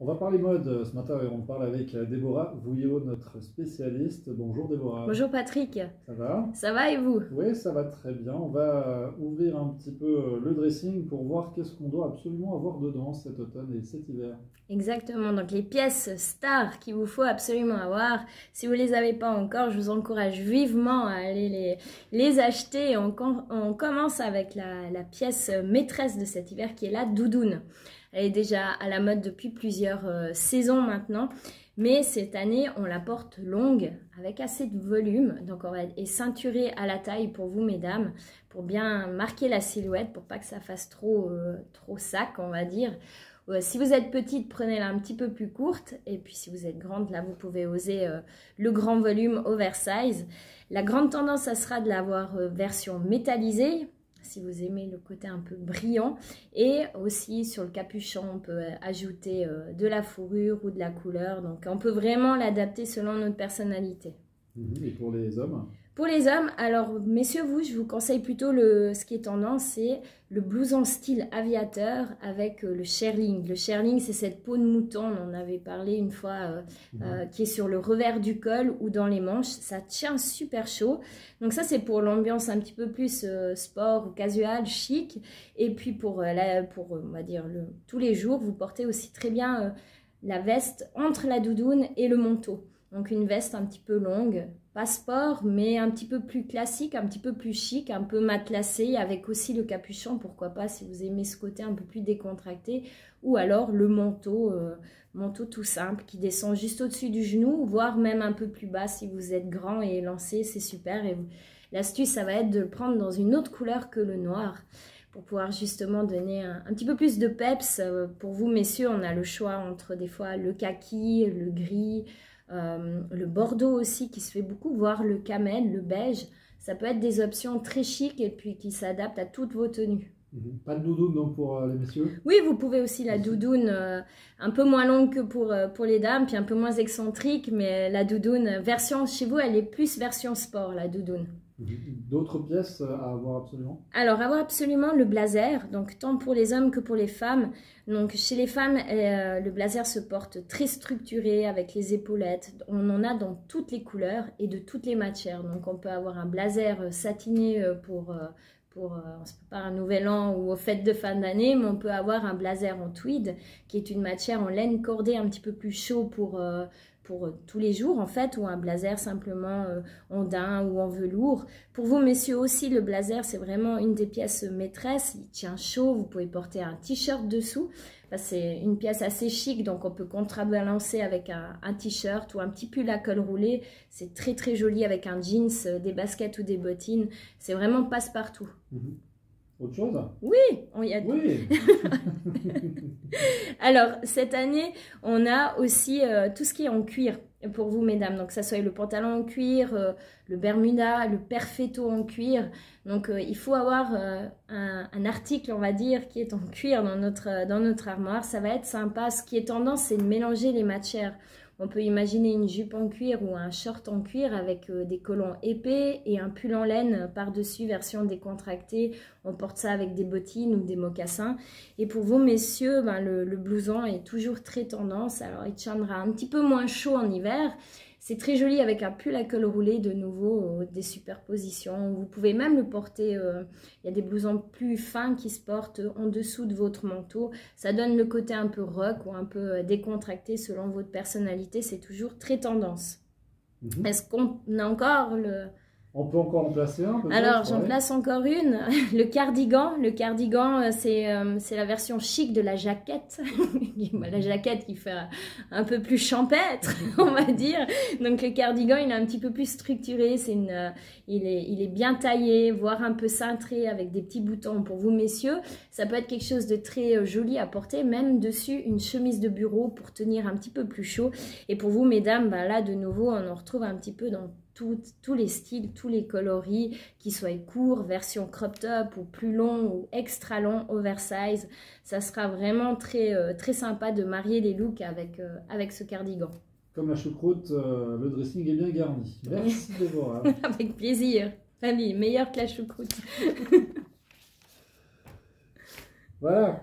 On va parler mode ce matin et on parle avec Déborah Vouillot, notre spécialiste. Bonjour Déborah. Bonjour Patrick. Ça va? Ça va et vous? Oui, ça va très bien. On va ouvrir un petit peu le dressing pour voir qu'est-ce qu'on doit absolument avoir dedans cet automne et cet hiver. Exactement, donc les pièces stars qu'il vous faut absolument avoir. Si vous ne les avez pas encore, je vous encourage vivement à aller les acheter. On commence avec la pièce maîtresse de cet hiver qui est la doudoune. Elle est déjà à la mode depuis plusieurs saisons maintenant. Mais cette année, on la porte longue avec assez de volume. Donc, on va être ceinturée à la taille pour vous, mesdames, pour bien marquer la silhouette, pour pas que ça fasse trop sac, on va dire. Si vous êtes petite, prenez-la un petit peu plus courte. Et puis, si vous êtes grande, là, vous pouvez oser le grand volume oversize. La grande tendance, ça sera de l'avoir version métallisée, si vous aimez le côté un peu brillant. Et aussi sur le capuchon, on peut ajouter de la fourrure ou de la couleur. Donc on peut vraiment l'adapter selon notre personnalité. Et pour les hommes? Pour les hommes, alors messieurs, je vous conseille plutôt ce qui est tendance, c'est le blouson style aviateur avec le shearling. Le shearling, c'est cette peau de mouton, on en avait parlé une fois, qui est sur le revers du col ou dans les manches. Ça tient super chaud. Donc ça, c'est pour l'ambiance un petit peu plus sport ou casual, chic. Et puis pour on va dire, tous les jours, vous portez aussi très bien la veste entre la doudoune et le manteau. Donc une veste un petit peu longue, pas sport, mais un petit peu plus classique, un petit peu plus chic, un peu matelassé, avec aussi le capuchon, pourquoi pas, si vous aimez ce côté un peu plus décontracté. Ou alors le manteau, manteau tout simple, qui descend juste au-dessus du genou, voire même un peu plus bas si vous êtes grand et élancé, c'est super. Et l'astuce, ça va être de le prendre dans une autre couleur que le noir, pour pouvoir justement donner un petit peu plus de peps. Pour vous, messieurs, on a le choix entre des fois le kaki, le gris, le bordeaux aussi qui se fait beaucoup, voire le camel, le beige. Ça peut être des options très chic et puis qui s'adaptent à toutes vos tenues. Pas de doudoune donc pour les messieurs? Oui, vous pouvez aussi la doudoune un peu moins longue que pour les dames, puis un peu moins excentrique, mais la doudoune, version chez vous, elle est plus version sport, la doudoune. D'autres pièces à avoir absolument? Alors, avoir absolument le blazer, donc tant pour les hommes que pour les femmes. Donc, chez les femmes, le blazer se porte très structuré avec les épaulettes. On en a dans toutes les couleurs et de toutes les matières. Donc, on peut avoir un blazer satiné pour on se prépare un nouvel an ou aux fêtes de fin d'année, mais on peut avoir un blazer en tweed, qui est une matière en laine cordée un petit peu plus chaud pour tous les jours en fait, ou un blazer simplement en daim ou en velours. Pour vous messieurs aussi, le blazer c'est vraiment une des pièces maîtresses, il tient chaud, vous pouvez porter un t-shirt dessous. C'est une pièce assez chic, donc on peut contrebalancer avec un t-shirt ou un petit pull à col roulé. C'est très très joli avec un jeans, des baskets ou des bottines. C'est vraiment passe-partout. Autre chose? Oui, on y a oui. Alors, cette année, on a aussi tout ce qui est en cuir pour vous, mesdames. Donc, ça soit le pantalon en cuir, le bermuda, le perfetto en cuir. Donc, il faut avoir un article, on va dire, qui est en cuir dans notre armoire. Ça va être sympa. Ce qui est tendance, c'est de mélanger les matières. On peut imaginer une jupe en cuir ou un short en cuir avec des collants épais et un pull en laine par-dessus, version décontractée. On porte ça avec des bottines ou des mocassins. Et pour vous, messieurs, le blouson est toujours très tendance. Alors, il tiendra un petit peu moins chaud en hiver. C'est très joli avec un pull à col roulé, de nouveau, des superpositions. Vous pouvez même le porter, il y a des blousons plus fins qui se portent en dessous de votre manteau. Ça donne le côté un peu rock ou un peu décontracté selon votre personnalité. C'est toujours très tendance. Est-ce qu'on a encore le... On peut encore en placer un? Alors, j'en place encore une. Le cardigan. Le cardigan, c'est la version chic de la jaquette. La jaquette qui fait un peu plus champêtre, on va dire. Donc, le cardigan, il est un petit peu plus structuré. Il est bien taillé, voire un peu cintré avec des petits boutons. Pour vous, messieurs, ça peut être quelque chose de très joli à porter. Même dessus, une chemise de bureau pour tenir un petit peu plus chaud. Et pour vous, mesdames, là, de nouveau, on en retrouve un petit peu dans tous les styles, tous les coloris, qu'ils soient courts, version crop top ou plus long ou extra long, oversize. Ça sera vraiment très, très sympa de marier les looks avec ce cardigan. Comme la choucroute, le dressing est bien garni. Merci Déborah. Avec plaisir. Famille, meilleur que la choucroute. Voilà.